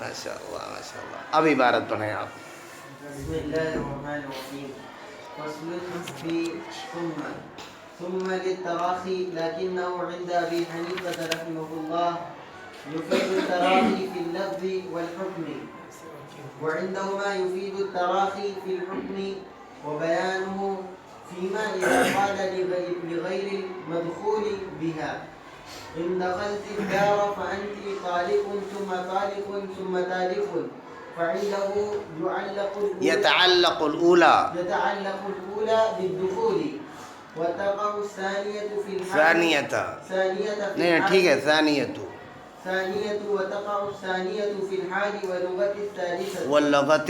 ماشاء اللہ ماشاء اللہ. اب عبارت پڑھیں آپ. بسم اللہ الرحمن الرحیم. فصل في ثم للتراخي لكنه عند أبي حنيفة رحمه الله يفيد التراخي في اللفظ والحكم، وعندهما يفيد التراخي في الحكم وبيانه فيما إذا قال لغير المدخول بها إن دخلت الدار فأنت طالق ثم طالق ثم طالق، فعنده يتعلق الأولى بالدخول وتقع الثانية في الحال نہیں ٹھیک ہے ثانية وتقع الثانية في الحال واللغة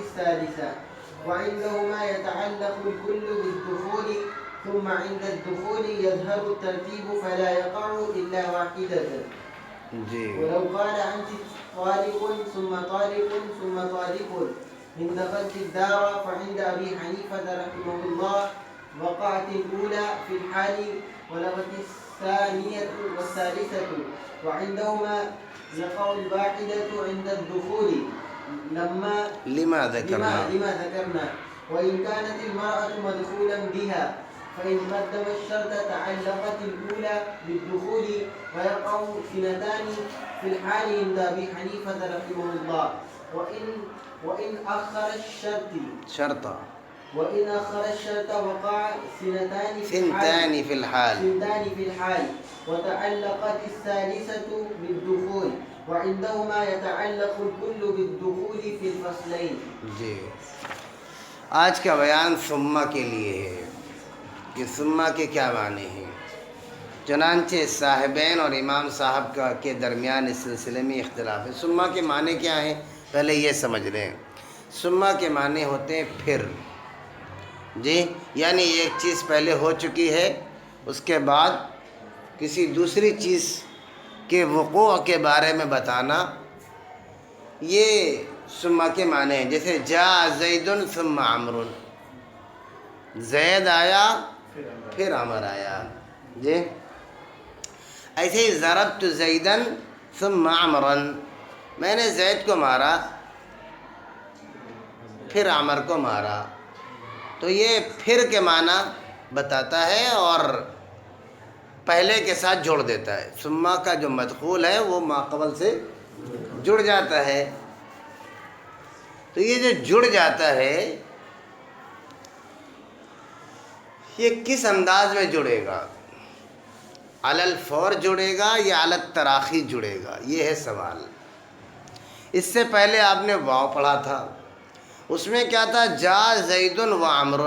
الثالثة وعندهما يتعلق الكل بالدخول ثم عند الدخول يظهر الترتيب فلا يقع إلا واحدة. ولو قال أنت طالق ثم طالق ثم طالق إن دخلت الدار فعند أبي حنيفة رحمه الله وقعت الأولى في الحال ولغت الثانية والثالثة، وعندهما يقع الواحدة عند الدخول لما ذكرنا. وإن كانت المرأة مدخولا بها فإن قدم الشرط تعلقت الأولى بالدخول ويقع اثنتان في الحال عند أبي حنيفة رحمه الله. وإن أخر الشرط وقع ثنتان في الحال وتعلقت الثالثة بالدخول، وعندهما يتعلق الكل بالدخول في الفصلين. جی آج کا بیان ثم کے لیے ہے کہ ثم کے کیا معنی ہیں. چنانچہ صاحبین اور امام صاحب کے درمیان اس سلسلے میں اختلاف ہے. ثم کے معنی کیا ہیں پہلے یہ سمجھ لیں. ثم کے معنی ہوتے ہیں پھر. جی یعنی ایک چیز پہلے ہو چکی ہے اس کے بعد کسی دوسری چیز کے وقوع کے بارے میں بتانا، یہ ثم کے معنی ہیں. جیسے جاء زید ثم عمرو، زید آیا پھر عمر آیا. جی ایسے ہی ضربت زیدن ثم عمرا، میں نے زید کو مارا پھر عمر کو مارا. تو یہ پھر کے معنی بتاتا ہے اور پہلے کے ساتھ جوڑ دیتا ہے. ثم کا جو مدخول ہے وہ ما قبل سے جڑ جاتا ہے. تو یہ جو جڑ جاتا ہے یہ کس انداز میں جڑے گا؟ علی الفور جڑے گا یا علی التراخی جڑے گا؟ یہ ہے سوال. اس سے پہلے آپ نے واو پڑھا تھا، اس میں کیا تھا؟ جا زید و عمر،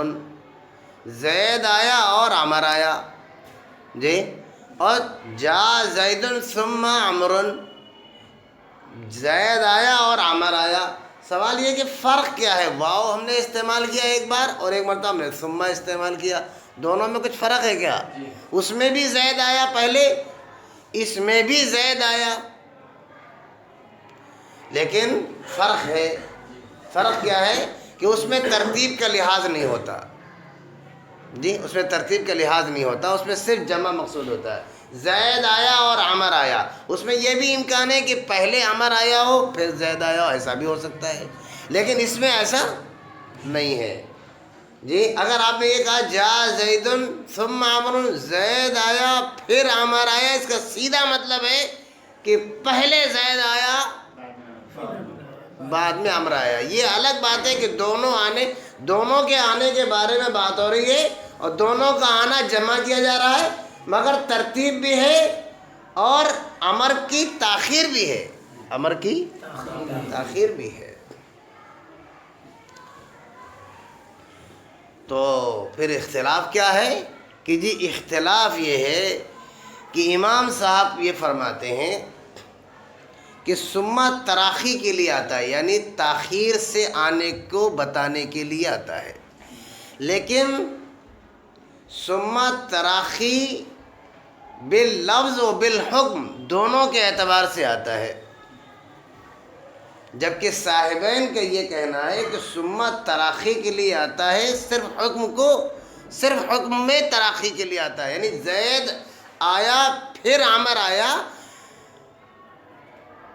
زید آیا اور عمر آیا. جی اور جا زید ثم عمر، زید آیا اور عمر آیا. سوال یہ کہ فرق کیا ہے؟ واو ہم نے استعمال کیا ایک بار اور ایک مرتبہ ہم نے ثم استعمال کیا، دونوں میں کچھ فرق ہے کیا؟ اس میں بھی زید آیا پہلے، اس میں بھی زید آیا، لیکن فرق ہے. فرق کیا ہے کہ اس میں ترتیب کا لحاظ نہیں ہوتا. جی اس میں ترتیب کا لحاظ نہیں ہوتا، اس میں صرف جمع مقصود ہوتا ہے. زید آیا اور عمر آیا، اس میں یہ بھی امکان ہے کہ پہلے عمر آیا ہو پھر زید آیا ہو، ایسا بھی ہو سکتا ہے، لیکن اس میں ایسا نہیں ہے. جی اگر آپ نے یہ کہا جا زید ثم عمر، زید آیا پھر عمر آیا، اس کا سیدھا مطلب ہے کہ پہلے زید آیا بعد میں عمر آیا. یہ الگ بات ہے کہ دونوں کے آنے کے بارے میں بات ہو رہی ہے اور دونوں کا آنا جمع کیا جا رہا ہے، مگر ترتیب بھی ہے اور امر کی تاخیر بھی ہے. امر کی تاخیر بھی ہے. تو پھر اختلاف کیا ہے کہ جی اختلاف یہ ہے کہ امام صاحب یہ فرماتے ہیں کہ ثم تراخی کے لیے آتا ہے، یعنی تاخیر سے آنے کو بتانے کے لیے آتا ہے، لیکن ثم تراخی باللفظ و بالحکم دونوں کے اعتبار سے آتا ہے. جبکہ صاحبین کا یہ کہنا ہے کہ ثم تراخی کے لیے آتا ہے، صرف حکم میں تراخی کے لیے آتا ہے، یعنی زید آیا پھر عمر آیا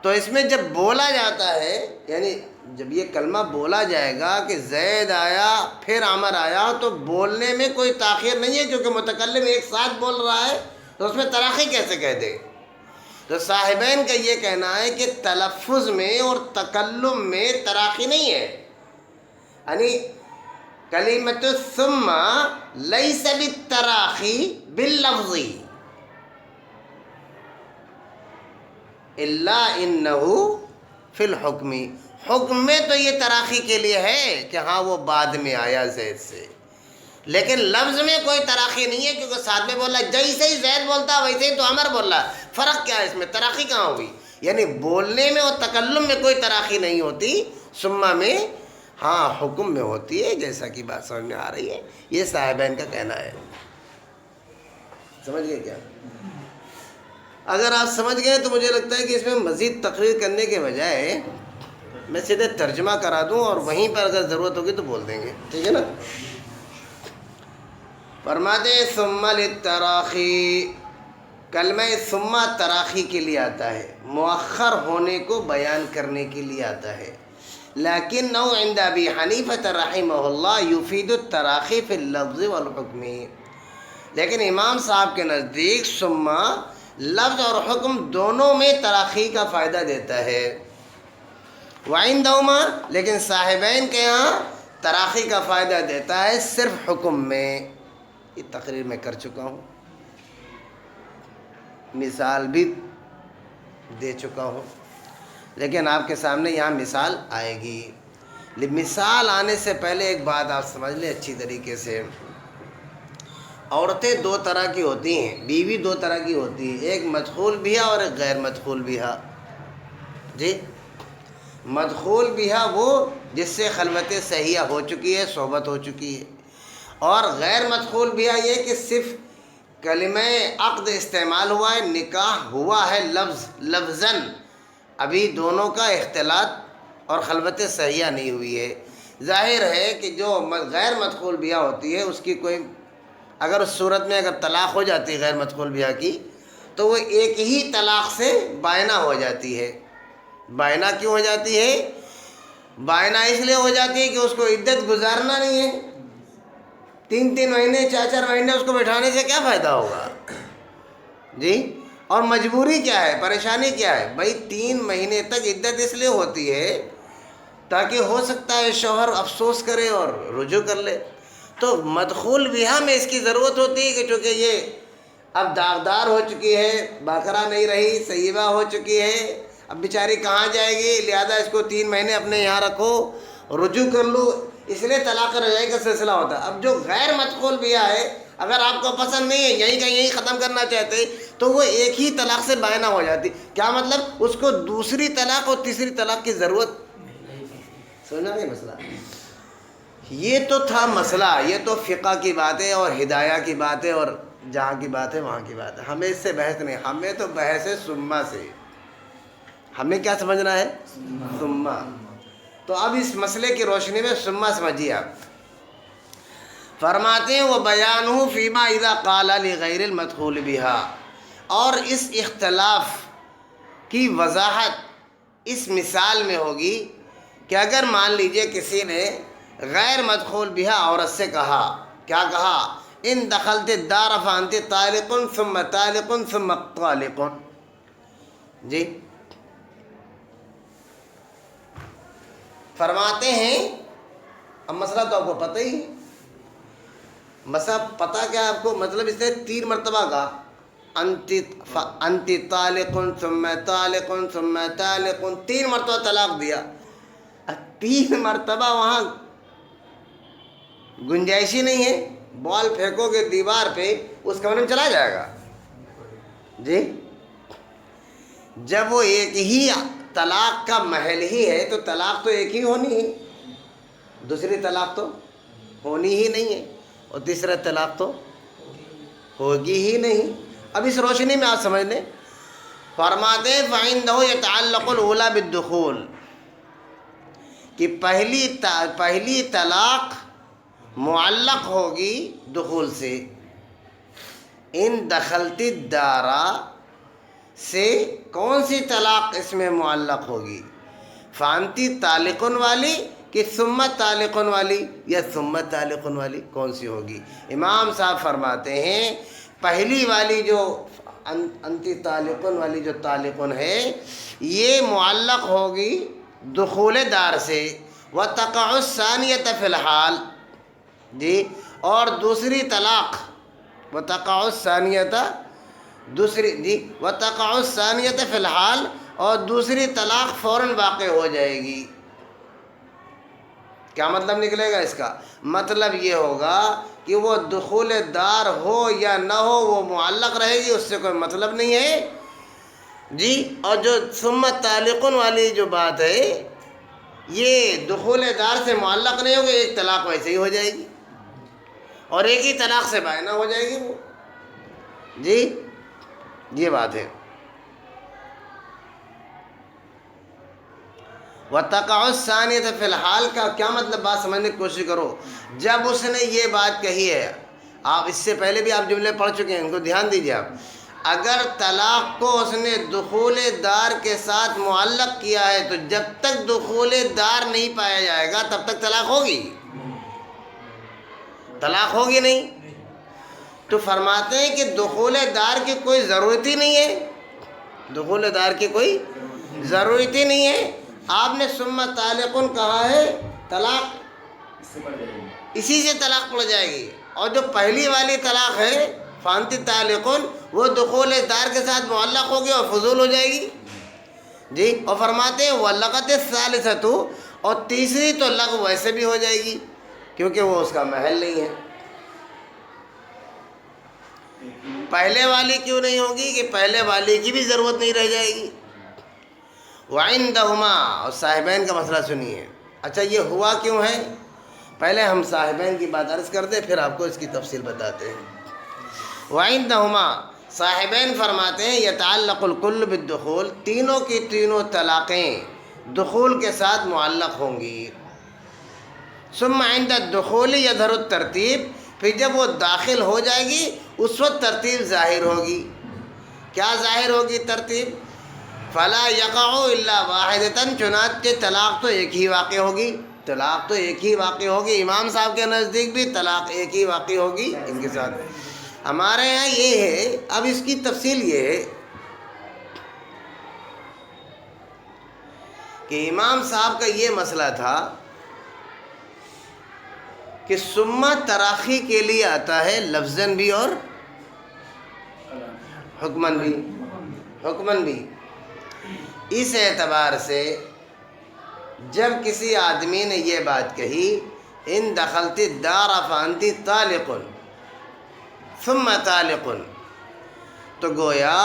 تو اس میں جب بولا جاتا ہے، یعنی جب یہ کلمہ بولا جائے گا کہ زید آیا پھر عمر آیا، تو بولنے میں کوئی تاخیر نہیں ہے، کیونکہ متکلم ایک ساتھ بول رہا ہے، تو اس میں تراخی کیسے کہہ دے؟ تو صاحبین کا یہ کہنا ہے کہ تلفظ میں اور تکلم میں تراخی نہیں ہے، یعنی کلمۃ ثم لیس بالتراخی باللفظی الا انہ فی الحکم، حکم میں تو یہ تراخی کے لیے ہے کہ ہاں وہ بعد میں آیا زید سے، لیکن لفظ میں کوئی تراخی نہیں ہے، کیونکہ ساتھ میں بولا جیسے ہی زید بولتا ویسے ہی تو عمر بول رہا، فرق کیا ہے اس میں؟ تراخی کہاں ہوئی؟ یعنی بولنے میں اور تکلم میں کوئی تراخی نہیں ہوتی، ثم میں ہاں حکم میں ہوتی ہے، جیسا کہ بات سمجھ میں آ رہی ہے، یہ صاحبین کا کہنا ہے۔ سمجھ گئے کیا؟ اگر آپ سمجھ گئے تو مجھے لگتا ہے کہ اس میں مزید تقریر کرنے کے بجائے میں سیدھے ترجمہ کرا دوں، اور وہیں پر اگر ضرورت ہوگی تو بول دیں گے، ٹھیک ہے نا؟ فرماتے ہیں ثم للتراخی، کلمہ ثم تراخی کے لیے آتا ہے، مؤخر ہونے کو بیان کرنے کے لیے آتا ہے، لیکن عند ابی حنیفہ رحمہ اللہ یفید التراخی فی اللفظ والحکم، لیکن امام صاحب کے نزدیک ثم لفظ اور حکم دونوں میں تراخی کا فائدہ دیتا ہے، وعندہما، لیکن صاحبین کے ہاں تراخی کا فائدہ دیتا ہے صرف حکم میں۔ یہ تقریر میں کر چکا ہوں، مثال بھی دے چکا ہوں، لیکن آپ کے سامنے یہاں مثال آئے گی۔ مثال آنے سے پہلے ایک بات آپ سمجھ لیں اچھی طریقے سے، عورتیں دو طرح کی ہوتی ہیں، بیوی دو طرح کی ہوتی ہے، ایک مدخول بیاہ اور ایک غیر مدخول بیاہ۔ جی، مدخول بیاہ وہ جس سے خلوت صحیحہ ہو چکی ہے، صحبت ہو چکی ہے، اور غیر مدخول بیاہ یہ کہ صرف کلمہ عقد استعمال ہوا ہے، نکاح ہوا ہے لفظاً، ابھی دونوں کا اختلاط اور خلوت صحیحہ نہیں ہوئی ہے۔ ظاہر ہے کہ جو غیر مدخول بیاہ ہوتی ہے اس کی کوئی، اگر اس صورت میں اگر طلاق ہو جاتی ہے غیر مدخول بیاہ کی، تو وہ ایک ہی طلاق سے بائنہ ہو جاتی ہے۔ بائنہ کیوں ہو جاتی ہے؟ بائنہ اس لیے ہو جاتی ہے کہ اس کو عدت گزارنا نہیں ہے، 3 مہینے 4 مہینے اس کو بٹھانے سے کیا فائدہ ہوگا؟ جی، اور مجبوری کیا ہے، پریشانی کیا ہے؟ بھائی 3 مہینے تک عدت اس لیے ہوتی ہے تاکہ ہو سکتا ہے شوہر افسوس کرے اور رجوع کر لے، تو مدخول بیاہ میں اس کی ضرورت ہوتی ہے کہ چونکہ یہ اب داغدار ہو چکی ہے، باقرہ نہیں رہی، سیبہ ہو چکی ہے، اب بیچاری کہاں جائے گی، لہذا اس کو 3 مہینے اپنے یہاں رکھو، رجوع کر لو، اس لیے طلاق رجعی کا سلسلہ ہوتا ہے۔ اب جو غیر مدخول بیاہ ہے، اگر آپ کو پسند نہیں ہے، یہیں کا یہیں ختم کرنا چاہتے، تو وہ ایک ہی طلاق سے بائنہ ہو جاتی۔ کیا مطلب؟ اس کو دوسری طلاق اور تیسری طلاق کی ضرورت، سمجھنا نہیں مسئلہ؟ یہ تو تھا مسئلہ، یہ تو فقہ کی باتیں اور ہدایہ کی باتیں اور جہاں کی بات ہے وہاں کی بات ہے، ہمیں اس سے بحث نہیں، ہمیں تو بحث ہے ثم سے، ہمیں کیا سمجھنا ہے؟ ثم۔ تو اب اس مسئلے کی روشنی میں ثم سمجھیے آپ۔ فرماتے ہیں وَبَيَانُهُ فِيمَا إِذَا قَالَ لِغَيْرِ الْمَدْخُولِ بِهَا، اور اس اختلاف کی وضاحت اس مثال میں ہوگی کہ اگر مان لیجئے کسی نے غیر مدخول بہا عورت سے کہا، کیا کہا؟ ان دخلت الدار فانت طالق ثم طالق ثم طالق۔ جی، فرماتے ہیں، اب مسئلہ تو آپ کو پتہ ہی ہے، مسئلہ پتہ کیا آپ کو؟ مطلب اس نے 3 مرتبہ کہا انت طالق ثم طالق ثم طالق، 3 مرتبہ طلاق دیا۔ 3 مرتبہ وہاں گنجائشی نہیں ہے، بال پھینکو گے دیوار پہ اس کمرے میں چلا جائے گا۔ جی، جب وہ ایک ہی طلاق کا محل ہی ہے تو طلاق تو ایک ہی ہونی ہے، دوسری طلاق تو ہونی ہی نہیں ہے، اور تیسرا طلاق تو ہوگی ہی نہیں۔ اب اس روشنی میں آپ سمجھ لیں، فرماتے ہیں فَعِنْدَهُ يَتَعَلَّقُ الْأُولَى بِالدُّخُولِ، کہ پہلی طلاق معلق ہوگی دخول سے۔ ان دخلت الدار، سے کون سی طلاق اس میں معلق ہوگی؟ فانتی طالقن والی کہ ثم طالقن والی یا ثم طالقن والی، کون سی ہوگی؟ امام صاحب فرماتے ہیں پہلی والی جو انتی طالقن والی جو طالقن ہے یہ معلق ہوگی دخول دار سے، وتقع الثانیۃ فی الحال، جی، اور دوسری طلاق وتقع الثانیۃ، دوسری، جی، وتقع الثانیۃ فی الحال، اور دوسری طلاق فوراً واقع ہو جائے گی۔ کیا مطلب نکلے گا اس کا؟ مطلب یہ ہوگا کہ وہ دخول دار ہو یا نہ ہو وہ معلق رہے گی، اس سے کوئی مطلب نہیں ہے، جی۔ اور جو ثم طالقن والی جو بات ہے یہ دخول دار سے معلق نہیں ہوگی، ایک طلاق ویسے ہی ہو جائے گی اور ایک ہی طلاق سے بائنہ ہو جائے گی وہ، جی، یہ بات ہے۔ وتقع الثانیۃ فی الحال کا کیا مطلب؟ بات سمجھنے کی کوشش کرو۔ جب اس نے یہ بات کہی ہے، آپ اس سے پہلے بھی آپ جملے پڑھ چکے ہیں، ان کو دھیان دیجیے آپ، اگر طلاق کو اس نے دخول دار کے ساتھ معلق کیا ہے تو جب تک دخول دار نہیں پایا جائے گا تب تک طلاق ہوگی؟ طلاق ہوگی نہیں۔ تو فرماتے ہیں کہ دخول دار کی کوئی ضرورت ہی نہیں ہے، دخول دار کی کوئی ضرورت ہی نہیں ہے۔ آپ نے ثم طالقن کہا ہے، طلاق اسی سے طلاق پڑ جائے گی، اور جو پہلی والی طلاق ہے فانتی طالقن وہ دخول دار کے ساتھ معلق ہوگی اور فضول ہو جائے گی، جی۔ اور فرماتے ہیں وَلَغَتِ الثَّالِثَةُ، اور تیسری تو لغو ویسے بھی ہو جائے گی کیونکہ وہ اس کا محل نہیں ہے۔ پہلے والی کیوں نہیں ہوگی؟ کہ پہلے والی کی بھی ضرورت نہیں رہ جائے گی۔ وَعِنْدَهُمَا، اور صاحبین کا مسئلہ سنیے۔ اچھا یہ ہوا کیوں ہے؟ پہلے ہم صاحبین کی بات عرض کر دیں پھر آپ کو اس کی تفصیل بتاتے ہیں۔ وَعِنْدَهُمَا، صاحبین فرماتے ہیں يَتَعَلَّقُ الْكُلُّ بِالدُّخُولِ، تینوں کی تینوں طلاقیں دخول کے ساتھ معلق ہوں گی۔ ثم عند الدخول يظهر الترتیب، پھر جب وہ داخل ہو جائے گی اس وقت ترتیب ظاہر ہوگی۔ کیا ظاہر ہوگی ترتیب؟ فلا يقع الا واحدۃ، چنانچہ طلاق تو ایک ہی واقع ہوگی، طلاق تو ایک ہی واقع ہوگی۔ امام صاحب کے نزدیک بھی طلاق ایک ہی واقع ہوگی ان کے ساتھ۔ ہمارے یہاں یہ ہے، اب اس کی تفصیل یہ ہے کہ امام صاحب کا یہ مسئلہ تھا کہ ثم تراخی کے لیے آتا ہے لفظاً بھی اور حکماً بھی، حکماً بھی۔ اس اعتبار سے جب کسی آدمی نے یہ بات کہی ان دخلت الدار فانتی طالقن ثم طالقن، تو گویا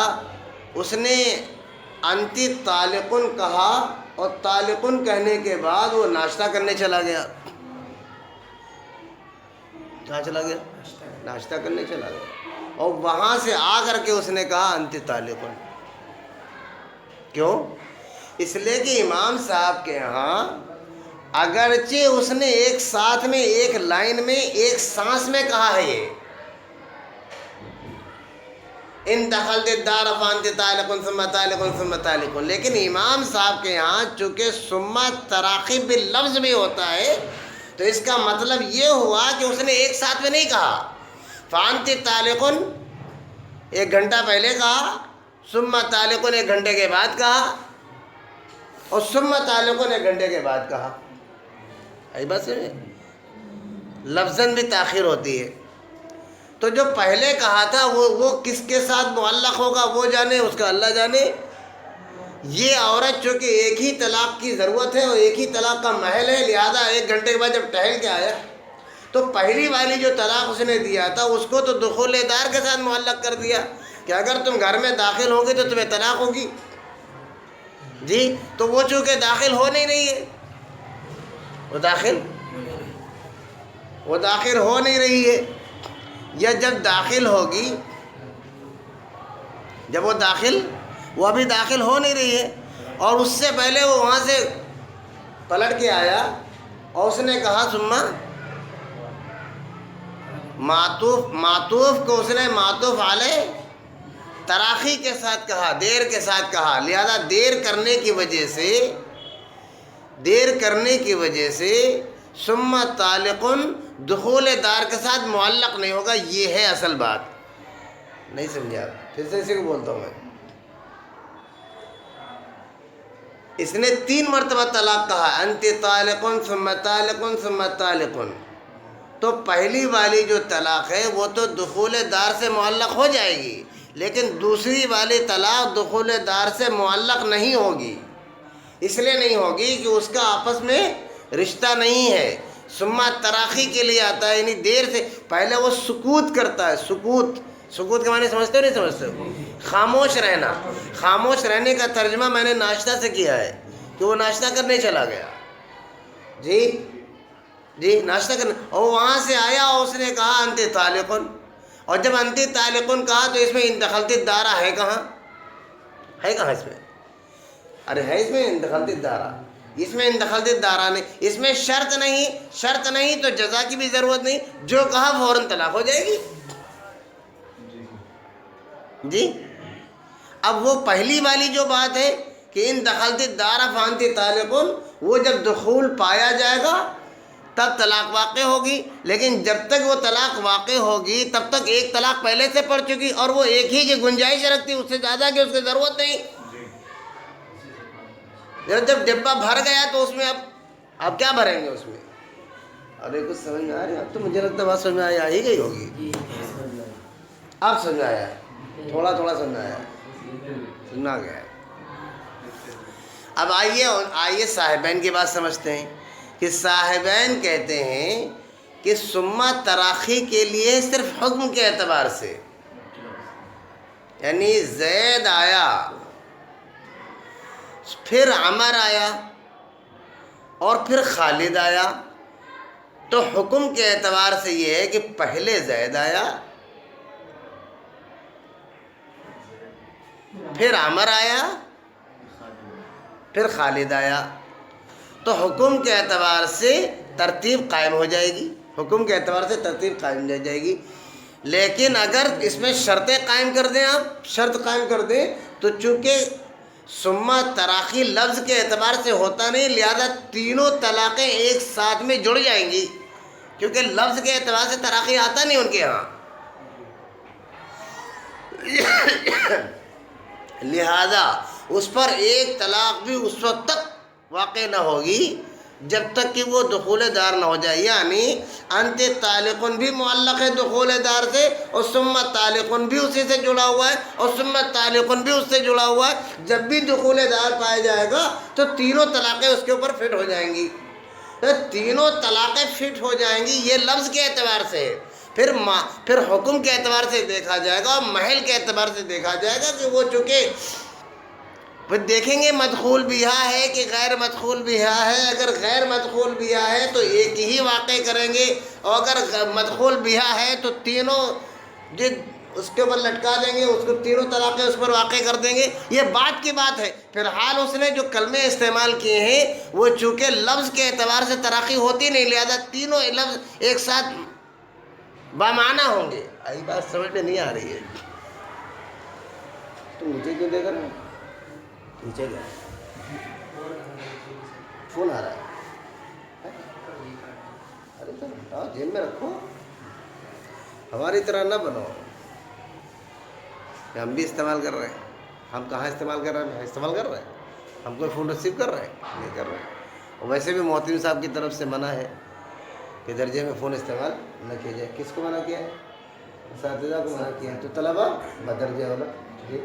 اس نے انتی طالقن کہا اور طالقن کہنے کے بعد وہ ناشتہ کرنے چلا گیا۔ کہاں چلا گیا؟ ناشتہ کرنے چلا گیا، اور وہاں سے آ کر کے اس نے کہا انتی طالقن۔ کیوں؟ اس لیے کہ امام صاحب کے ہاں اگرچہ اس نے ایک ساتھ میں ایک لائن میں ایک سانس میں کہا ہے یہ ان دخلت الدار فانتی طالقن ثم طالقن ثم طالقن، لیکن امام صاحب کے ہاں چونکہ ثم تراخی باللفظ بھی ہوتا ہے تو اس کا مطلب یہ ہوا کہ اس نے ایک ساتھ میں نہیں کہا فانتی طالقن ایک گھنٹہ پہلے کہا، ثم طالقن ایک گھنٹے کے بعد کہا، اور ثم طالقن ایک گھنٹے کے بعد کہا۔ ای بس لفظاً بھی تاخیر ہوتی ہے۔ تو جو پہلے کہا تھا وہ کس کے ساتھ معلق ہوگا وہ جانے، اس کا اللہ جانے۔ یہ عورت چونکہ ایک ہی طلاق کی ضرورت ہے اور ایک ہی طلاق کا محل ہے، لہذا ایک گھنٹے کے بعد جب ٹہل کے آیا تو پہلی والی جو طلاق اس نے دیا تھا اس کو تو دخول دار کے ساتھ معلق کر دیا کہ اگر تم گھر میں داخل ہوگے تو تمہیں طلاق ہوگی، جی۔ تو وہ چونکہ داخل ہو نہیں رہی ہے، وہ داخل ہو نہیں رہی ہے، یا جب داخل ہوگی، جب وہ ابھی داخل ہو نہیں رہی ہے اور اس سے پہلے وہ وہاں سے پلٹ کے آیا اور اس نے کہا ثم معطوف کو اس نے معطوف علیہ تراخی کے ساتھ کہا، دیر کے ساتھ کہا، لہذا دیر کرنے کی وجہ سے ثم طالق دخول دار کے ساتھ معلق نہیں ہوگا. یہ ہے اصل بات. نہیں سمجھا؟ پھر سے اسی کو بولتا ہوں میں. اس نے 3 مرتبہ طلاق کہا، انت طالق ثم طالق ثم طالق. تو پہلی والی جو طلاق ہے وہ تو دخول دار سے معلق ہو جائے گی، لیکن دوسری والی طلاق دخول دار سے معلق نہیں ہوگی. اس لیے نہیں ہوگی کہ اس کا آپس میں رشتہ نہیں ہے. ثم تراخی کے لیے آتا ہے، یعنی دیر سے پہلے وہ سکوت کرتا ہے. سکوت کے معنی سمجھتے ہو نہیں سمجھتے ہو؟ خاموش رہنا. خاموش رہنے کا ترجمہ میں نے ناشتہ سے کیا ہے کہ وہ ناشتہ کرنے چلا گیا. جی ناشتہ کرنے، اور وہاں سے آیا اور اس نے کہا انت طالقن. اور جب انت طالقن کہا تو اس میں ان دخلت الدارہ ہے کہاں؟ ہے کہاں اس میں؟ ارے ہے اس میں ان دخلت الدارہ. اس میں ان دخلت الدارہ نہیں، اس میں شرط نہیں تو جزا کی بھی ضرورت نہیں. جو کہا فوراً طلاق ہو جائے گی. جی اب وہ پہلی والی جو بات ہے کہ ان دخلت الدارہ فانت طالقن، وہ جب دخول پایا جائے گا تب طلاق واقع ہوگی. لیکن جب تک وہ طلاق واقع ہوگی تب تک ایک طلاق پہلے سے پڑ چکی، اور وہ ایک ہی کی گنجائش رکھتی، اس سے زیادہ کی اس کی ضرورت نہیں. جب ڈبہ بھر گیا تو اس میں اب کیا بھریں گے اس میں؟ ارے کچھ سمجھ میں آ رہی ہے؟ اب تو مجھے لگتا ہے بات سمجھ میں آ ہی گئی ہوگی. اب سمجھ آیا ہے، تھوڑا سمجھ آیا ہے، سننا گیا ہے. اب آئیے صاحبین کی بات سمجھتے ہیں کہ صاحبین کہتے ہیں کہ ثم تراخی کے لیے صرف حکم کے اعتبار سے، یعنی زید آیا، پھر عمر آیا، اور پھر خالد آیا، تو حکم کے اعتبار سے یہ ہے کہ پہلے زید آیا، پھر عمر آیا، پھر خالد آیا. تو حکم کے اعتبار سے ترتیب قائم ہو جائے گی. لیکن اگر اس میں شرطیں قائم کر دیں، آپ شرط قائم کر دیں، تو چونکہ ثم تراخی لفظ کے اعتبار سے ہوتا نہیں، لہذا تینوں طلاقیں ایک ساتھ میں جڑ جائیں گی، کیونکہ لفظ کے اعتبار سے تراخی آتا نہیں ان کے ہاں. لہذا اس پر ایک طلاق بھی اس وقت تک واقع نہ ہوگی جب تک کہ وہ دخول دار نہ ہو جائے. یعنی انت طالقن بھی معلق ہے دخول دار سے، اور ثم طالقن بھی اسی سے جڑا ہوا ہے، اور ثم طالقن بھی اس سے جڑا ہوا ہے. جب بھی دخول دار پایا جائے گا تو تینوں طلاقیں اس کے اوپر فٹ ہو جائیں گی. تینوں طلاقیں فٹ ہو جائیں گی، یہ لفظ کے اعتبار سے. پھر حکم کے اعتبار سے دیکھا جائے گا، اور محل کے اعتبار سے دیکھا جائے گا کہ وہ چونکہ پھر دیکھیں گے مدخول بیہا ہے کہ غیر مدخول بیہا ہے. اگر غیر مدخول بیہا ہے تو ایک ہی واقع کریں گے، اور اگر مدخول بیہا ہے تو تینوں اس کے اوپر لٹکا دیں گے، اس کو تینوں طلاقیں اس پر واقع کر دیں گے. یہ بات کی بات ہے. پھر حال اس نے جو کلمے استعمال کیے ہیں وہ چونکہ لفظ کے اعتبار سے ترقی ہوتی نہیں، لہذا تینوں لفظ ایک ساتھ بامعنی ہوں گے. آئی بات سمجھ میں نہیں آ رہی ہے؟ تم مجھے کیوں دیکھ رہے ہو؟ نیچے گیا فون آ رہا ہے. ارے تو ہٹاؤ، جیب میں رکھو. ہماری طرح نہ بنو کہ ہم بھی استعمال کر رہے ہیں. ہم کہاں استعمال کر رہے ہیں؟ استعمال کر رہے ہیں. ہم کوئی فون ریسیو کر رہے ہیں؟ نہیں کر رہے ہیں. اور ویسے بھی محترم صاحب کی طرف سے منع ہے کہ درجے میں فون استعمال نہ کیا جائے. کس کو منع کیا ہے؟ اساتذہ کو منع کیا ہے. تو طلبا بدرجہ والا. جی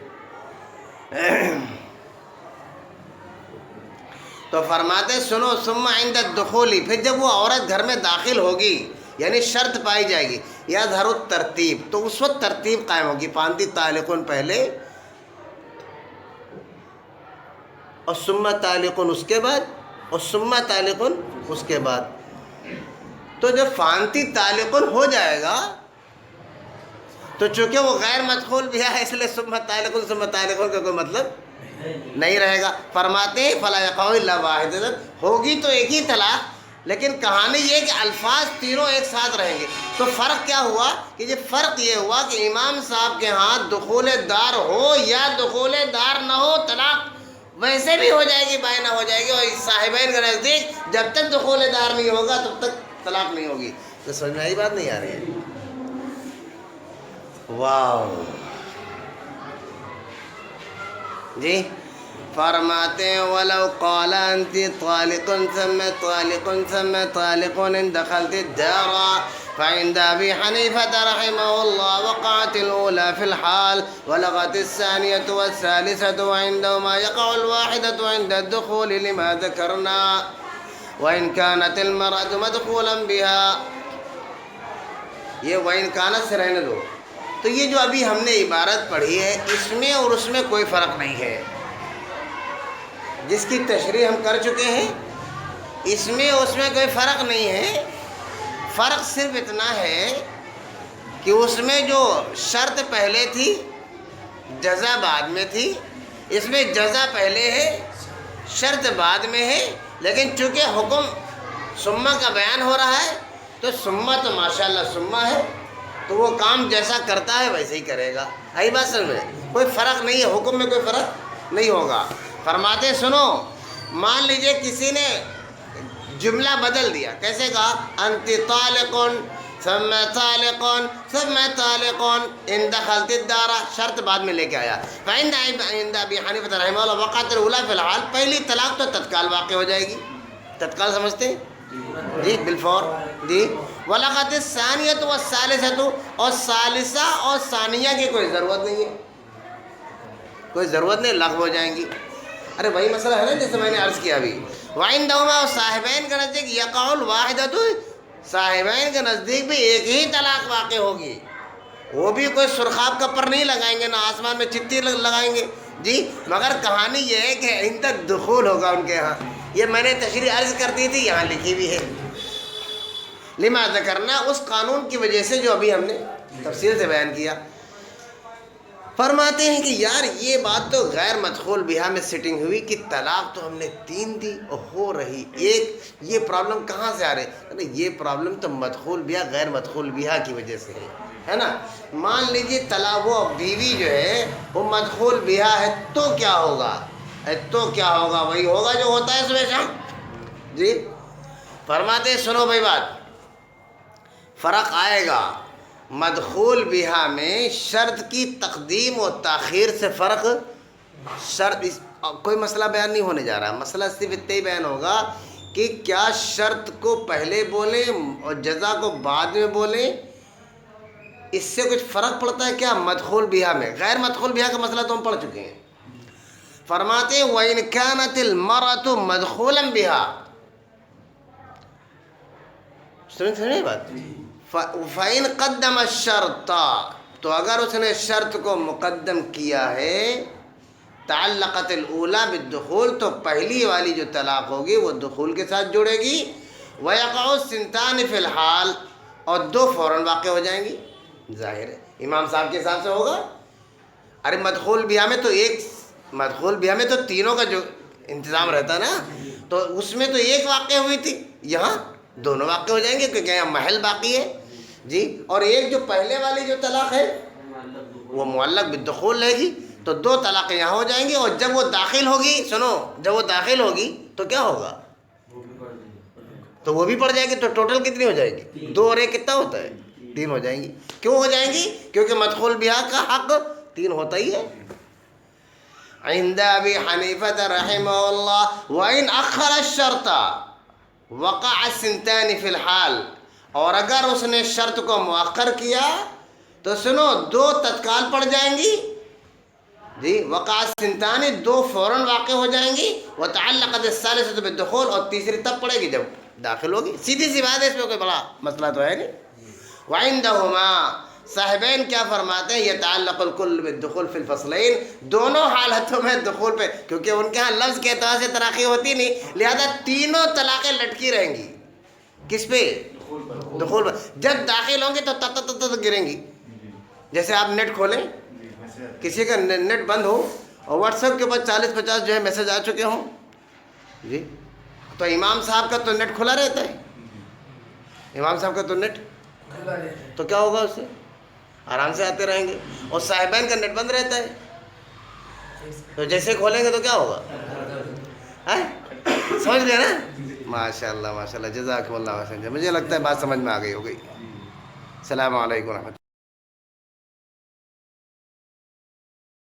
تو فرماتے سنو ثم عند الدخول، پھر جب وہ عورت گھر میں داخل ہوگی، یعنی شرط پائی جائے گی، یظہر الترتیب، تو اس وقت ترتیب قائم ہوگی. فانتی طالقن پہلے، اور ثم طالقن اس کے بعد، اور ثم طالقن اس کے بعد. تو جب فانتی طالقن ہو جائے گا تو چونکہ وہ غیر مدخول بھی ہے، اس لیے ثم طالقن کا کوئی مطلب نہیں رہے گا. فرماتے ہیں فلا یقع الا واحدۃ، ہوگی تو ایک ہی طلاق، لیکن کہانی یہ کہ الفاظ تینوں ایک ساتھ رہیں گے. تو فرق کیا ہوا کہ یہ فرق یہ ہوا کہ امام صاحب کے ہاں دخول دار ہو یا دخول دار نہ ہو طلاق ویسے بھی ہو جائے گی، بائنہ ہو جائے گی. اور صاحبین کے نزدیک جب تک دخول دار نہیں ہوگا تب تک طلاق نہیں ہوگی. تو سمجھ میں آئی بات نہیں آ رہی ہے؟ واو جی. فرماتے ہیں وَلَوْ قَالَ أَنْتِ طَالِقٌ ثُمَّ طَالِقٌ ثُمَّ طَالِقٌ إِنْ دَخَلْتِ الدَّارَ فعند أبي حنيفة رحمه الله وقعت الأولى في الحال ولغت الثانية والثالثة وعندهما يقع الواحدة عند الدخول لما ذكرنا وإن كانت المرأة مدخولا بها. یہ وَإِن كانت سے رہنے دو. تو یہ جو ابھی ہم نے عبارت پڑھی ہے اس میں اور اس میں کوئی فرق نہیں ہے، جس کی تشریح ہم کر چکے ہیں. اس میں اس میں کوئی فرق نہیں ہے. فرق صرف اتنا ہے کہ اس میں جو شرط پہلے تھی جزا بعد میں تھی، اس میں جزا پہلے ہے شرط بعد میں ہے. لیکن چونکہ حکم سمہ کا بیان ہو رہا ہے تو سمہ تو ماشاءاللہ سمہ ہے، تو وہ کام جیسا کرتا ہے ویسے ہی کرے گا. آئی بات سمجھ میں؟ کوئی فرق نہیں ہے، حکم میں کوئی فرق نہیں ہوگا. فرماتے سنو، مان لیجئے کسی نے جملہ بدل دیا. کیسے کہا؟ انت طالقن ثم طالقن ثم طالقن ان دخلت الدار، شرط بعد میں لے کے آیا. فعند ابی حنیفہ رحمہ اللہ وقعت الاولی فی الحال، پہلی طلاق تو تتکال واقع ہو جائے گی. تتکال سمجھتے ہیں جی؟ بالفور جی. ولغت الثانیۃ والثالثۃ، اور ثالثہ اور ثانیہ کی کوئی ضرورت نہیں ہے، کوئی ضرورت نہیں، لغو ہو جائیں گی. ارے وہی مسئلہ ہے نا جیسے میں نے عرض کیا ابھی. وعندہما، اور صاحبین کے نزدیک یقع الواحدۃ، صاحبین کے نزدیک بھی ایک ہی طلاق واقع ہوگی. وہ بھی کوئی سرخاب کا پر نہیں لگائیں گے، نہ آسمان میں چتی لگائیں گے جی. مگر کہانی یہ ہے کہ ان تک دخول ہوگا ان کے ہاں. یہ میں نے تشریح عرض کر دی تھی، یہاں لکھی بھی ہے. لما ذکرنا، اس قانون کی وجہ سے جو ابھی ہم نے تفصیل سے بیان کیا. فرماتے ہیں کہ یار یہ بات تو غیر مدخول بہا میں سٹنگ ہوئی کہ طلاق تو ہم نے 3 دی اور ہو رہی ایک. یہ پرابلم کہاں سے آ رہے؟ یہ پرابلم تو مدخول بہا غیر مدخول بہا کی وجہ سے ہے نا. مان لیجیے طلاق، وہ بیوی جو ہے وہ مدخول بہا ہے تو کیا ہوگا؟ تو کیا ہوگا؟ وہی ہوگا جو ہوتا ہے صبح شام جی. فرماتے ہیں سنو بھائی بات، فرق آئے گا. مدخول بہا میں شرط کی تقدیم و تاخیر سے فرق، شرط کوئی مسئلہ بیان نہیں ہونے جا رہا. مسئلہ صرف اتنا ہی بیان ہوگا کہ کیا شرط کو پہلے بولیں اور جزا کو بعد میں بولیں، اس سے کچھ فرق پڑتا ہے کیا مدخول بہا میں؟ غیر مدخول بہا کا مسئلہ تو ہم پڑھ چکے ہیں. فرماتے ہیں وَإِنْ كَانَتِ الْمَرْأَةُ مَدْخُولًا بِهَا، سمجھے بات؟ فَإِنْ قَدَّمَ الشَّرْطَ، تو اگر اس نے شرط کو مقدم کیا ہے، تعلقت الاولیٰ بالدخول، تو پہلی والی جو طلاق ہوگی وہ دخول کے ساتھ جڑے گی. وَيَقَعُ الثِّنْتَانِ فِي الْحَالِ، اور 2 فوراً واقع ہو جائیں گی. ظاہر ہے امام صاحب کے حساب سے ہوگا. ارے مدخول بہا میں تو مدخول بہا میں تو تینوں کا جو انتظام رہتا نا، تو اس میں تو ایک واقع ہوئی تھی، یہاں دونوں واقع ہو جائیں گے کیونکہ یہاں محل باقی ہے جی. اور ایک جو پہلے والی جو طلاق ہے وہ معلق بالدخول رہے گی، تو 2 طلاقیں یہاں ہو جائیں گی. اور جب وہ داخل ہوگی، سنو، جب وہ داخل ہوگی تو کیا ہوگا؟ تو وہ بھی پڑ جائے گی. تو ٹوٹل کتنی ہو جائے گی؟ 2 اور 1 کتنا ہوتا ہے؟ 3 ہو جائیں گی. کیوں ہو جائیں گی؟ کیونکہ مدخول بہا کا حق 3 ہوتا ہی ہے. عند ابی حنیفہ رحمہ اللہ وَإِنْ أَخَّرَ الشَّرْطَ وَقَعَ الثِّنْتَانِ فِي الْحَالِ، اور اگر اس نے شرط کو مؤخر کیا تو سنو 2 تتکال پڑ جائیں گی جی. وقع الثِّنْتَانِ، 2 فوراً واقع ہو جائیں گی. وتعلقت الثالثۃ بالدخول، اور تیسری تب پڑے گی جب داخل ہوگی. سیدھی سی بات ہے، اس میں کوئی بڑا مسئلہ تو ہے نہیں. وعندہما، صاحبین کیا فرماتے ہیں؟ یتعلق الکل بالدخول فی الفصلین، دونوں حالتوں میں دخول پہ، کیونکہ ان کے ہاں لفظ کے اعتبار سے تراخی ہوتی نہیں، لہذا تینوں طلاقیں لٹکی رہیں گی. کس پہ؟ دخول پر. جب داخل ہوں گے تو تت گریں گی. جیسے آپ نیٹ کھولیں، کسی کا نیٹ بند ہو اور واٹس ایپ کے اوپر 40-50 جو ہے میسج آ چکے ہوں جی، تو امام صاحب کا تو نیٹ کھلا رہتا ہے، امام صاحب کا تو نیٹ، تو کیا ہوگا اس سے؟ آرام سے آتے رہیں گے. اور صاحبین کا نیٹ بند رہتا ہے، تو جیسے کھولیں گے تو کیا ہوگا؟ سمجھ گئے نا؟ ماشاء اللہ ماشاء اللہ، جزاکم اللہ خیر. مجھے لگتا ہے بات سمجھ میں آ گئی ہوگی. السلام علیکم ورحمۃ اللہ.